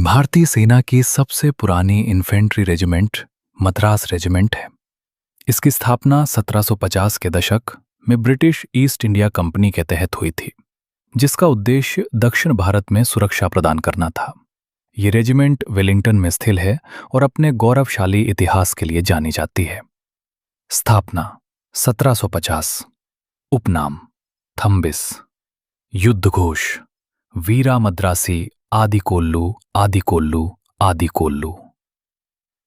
भारतीय सेना की सबसे पुरानी इन्फेंट्री रेजिमेंट मद्रास रेजिमेंट है। इसकी स्थापना 1750 के दशक में ब्रिटिश ईस्ट इंडिया कंपनी के तहत हुई थी, जिसका उद्देश्य दक्षिण भारत में सुरक्षा प्रदान करना था। ये रेजिमेंट वेलिंगटन में स्थित है और अपने गौरवशाली इतिहास के लिए जानी जाती है। स्थापना 1750। उपनाम थम्बिस। युद्ध घोष वीरा मद्रासी आदि कोल्लू आदि कोल्लू आदि कोल्लू।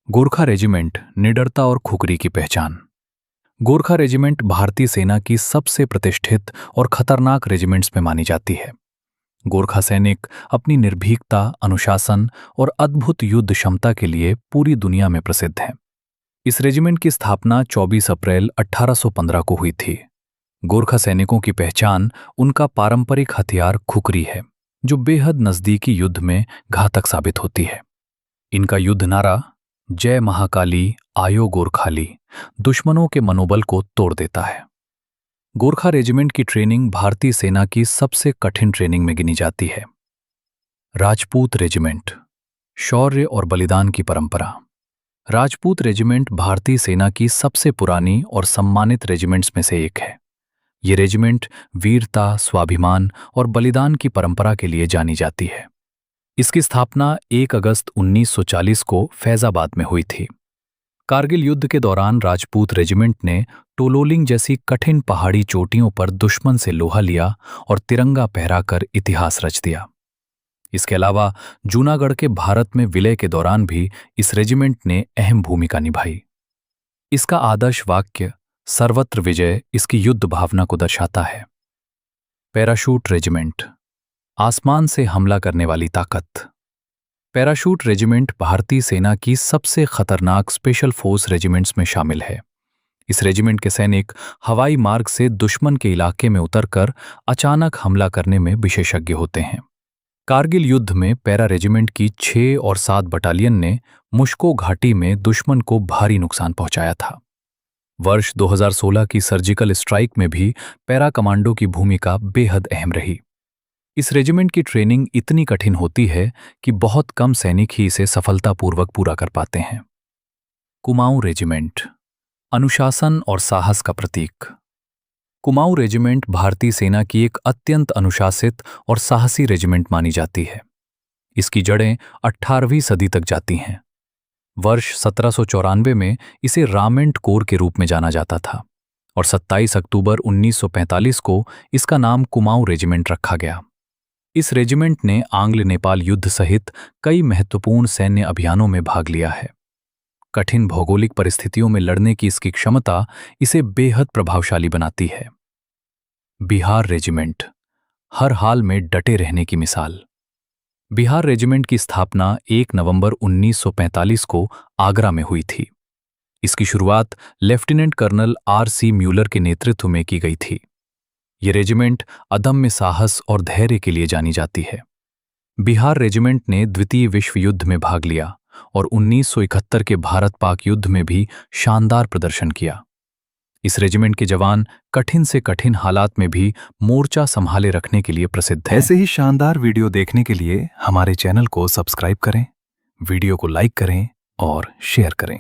गोरखा रेजिमेंट निडरता और खुकरी की पहचान। गोरखा रेजिमेंट भारतीय सेना की सबसे प्रतिष्ठित और खतरनाक रेजिमेंट्स में मानी जाती है। गोरखा सैनिक अपनी निर्भीकता, अनुशासन और अद्भुत युद्ध क्षमता के लिए पूरी दुनिया में प्रसिद्ध हैं। इस रेजिमेंट की स्थापना 24 अप्रैल 1815 को हुई थी। गोरखा सैनिकों की पहचान उनका पारंपरिक हथियार खुकरी है, जो बेहद नजदीकी युद्ध में घातक साबित होती है। इनका युद्ध नारा जय महाकाली आयो गोरखाली दुश्मनों के मनोबल को तोड़ देता है। गोरखा रेजिमेंट की ट्रेनिंग भारतीय सेना की सबसे कठिन ट्रेनिंग में गिनी जाती है। राजपूत रेजिमेंट शौर्य और बलिदान की परंपरा। राजपूत रेजिमेंट भारतीय सेना की सबसे पुरानी और सम्मानित रेजिमेंट्स में से एक है। ये रेजिमेंट वीरता, स्वाभिमान और बलिदान की परंपरा के लिए जानी जाती है। इसकी स्थापना 1 अगस्त 1940 को फैजाबाद में हुई थी। कारगिल युद्ध के दौरान राजपूत रेजिमेंट ने टोलोलिंग जैसी कठिन पहाड़ी चोटियों पर दुश्मन से लोहा लिया और तिरंगा फहराकर इतिहास रच दिया। इसके अलावा जूनागढ़ के भारत में विलय के दौरान भी इस रेजिमेंट ने अहम भूमिका निभाई। इसका आदर्श वाक्य सर्वत्र विजय इसकी युद्ध भावना को दर्शाता है। पैराशूट रेजिमेंट आसमान से हमला करने वाली ताकत। पैराशूट रेजिमेंट भारतीय सेना की सबसे खतरनाक स्पेशल फोर्स रेजिमेंट्स में शामिल है। इस रेजिमेंट के सैनिक हवाई मार्ग से दुश्मन के इलाके में उतरकर अचानक हमला करने में विशेषज्ञ होते हैं। कारगिल युद्ध में पैरा रेजिमेंट की 6 और 7 बटालियन ने मुश्को घाटी में दुश्मन को भारी नुकसान पहुंचाया था। वर्ष 2016 की सर्जिकल स्ट्राइक में भी पैरा कमांडो की भूमिका बेहद अहम रही। इस रेजिमेंट की ट्रेनिंग इतनी कठिन होती है कि बहुत कम सैनिक ही इसे सफलतापूर्वक पूरा कर पाते हैं। कुमाऊं रेजिमेंट अनुशासन और साहस का प्रतीक। कुमाऊं रेजिमेंट भारतीय सेना की एक अत्यंत अनुशासित और साहसी रेजिमेंट मानी जाती है। इसकी जड़ें 18वीं सदी तक जाती हैं। वर्ष 1794 में इसे रामेंट कोर के रूप में जाना जाता था और 27 अक्टूबर 1945 को इसका नाम कुमाऊं रेजिमेंट रखा गया। इस रेजिमेंट ने आंग्ल नेपाल युद्ध सहित कई महत्वपूर्ण सैन्य अभियानों में भाग लिया है। कठिन भौगोलिक परिस्थितियों में लड़ने की इसकी क्षमता इसे बेहद प्रभावशाली बनाती है। बिहार रेजिमेंट हर हाल में डटे रहने की मिसाल। बिहार रेजिमेंट की स्थापना 1 नवंबर 1945 को आगरा में हुई थी। इसकी शुरुआत लेफ्टिनेंट कर्नल R.C. म्यूलर के नेतृत्व में की गई थी। ये रेजिमेंट अदम्य साहस और धैर्य के लिए जानी जाती है। बिहार रेजिमेंट ने द्वितीय विश्व युद्ध में भाग लिया और 1971 के भारत-पाक युद्ध में भी शानदार प्रदर्शन किया। इस रेजिमेंट के जवान कठिन से कठिन हालात में भी मोर्चा संभाले रखने के लिए प्रसिद्ध हैं। ऐसे ही शानदार वीडियो देखने के लिए हमारे चैनल को सब्सक्राइब करें, वीडियो को लाइक करें और शेयर करें।